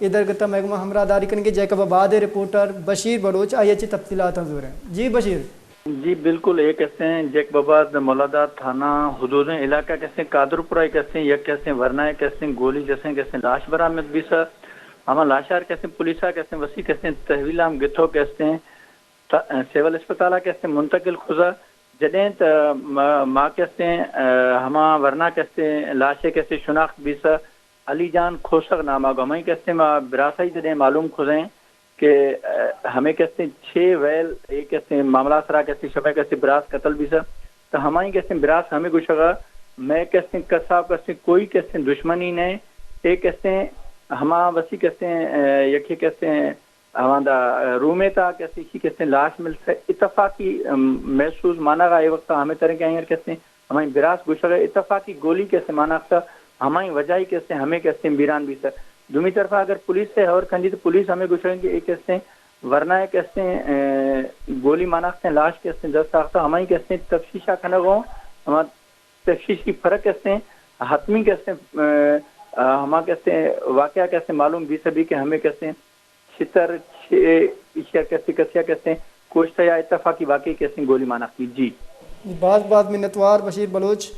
ادھر گتا محکمہ ہمراہ داری کریں گے جیکب آباد رپورٹر بشیر بلوچ آئی اچھی تفصیلات حضور ہیں جی بشیر. جی بالکل ایک کہتے ہیں جیک آباد مولادات تھانہ حدود علاقہ کہتے ہیں قادرپورہ کہتے ہیں یک کہتے ہیں ورنہ کہتے ہیں گولی جیسے کہتے ہیں لاش برآمد بھی سر ہمیں لاشار کہتے ہیں پولیسا کہتے ہیں وسیع کہتے ہیں تحویل ہم گتھو کہتے ہیں سیول اسپتالہ کہتے ہیں منتقل خزا جدیں ماں کہتے ہیں ہما ورنہ کہتے ہیں لاشیں کہتے ہیں شناخت بھی سر علی جان کھوسک نامہ گو ہمیں کہتے ہیں براثائی جدیں معلوم خزیں کہ ہمیں کہتے ہیں 6 ویل ایک کہتے ہیں معاملہ سرا کہتے ہیں شفا کہتے ہیں براس قتل بھی سر تو ہمیں کہتے ہیں براس ہمیں گشگا میں کہتے ہیں کساب کہتے ہیں کوئی کہتے ہیں دشمنی نہیں ایک کہتے ہیں ہما وسیع کہتے ہیں یکی کہتے ہیں ہمارا رومے تھا کہتے ہیں کہتے ہیں لاش ملتا ہے اتفاقی محسوس مانا گا یہ وقت ہمیں طرح کے کہتے ہیں ہمیں براس گشگا اتفاقی گولی کیسے مانا تھا ہمیں وجہ کہتے ہیں ہمیں کہتے ہیں بیران بھی سر دومی طرف اگر پولیس سے اور کھنجی تو پولیس ہمیں گشگیں گے ایک کہتے ہیں ورنہ کہتے ہیں گولی ماناختے ہیں لاش کہتے ہیں 10 ساختہ ہمیں کہتے ہیں تفتیشہ کھنگوں ہمارا تفتیش کی فرق کہتے ہیں حتمی کہتے ہیں ہما کہتے ہیں واقعہ کہتے ہیں معلوم بھی سبھی کہ ہمیں کہتے ہیں شتر اشیاء کہتے کسیا کہتے ہیں کوشتا یا اتفاقی واقعی کہتے ہیں گولی ماناختی جی بعض منتوار بشیر بلوچ.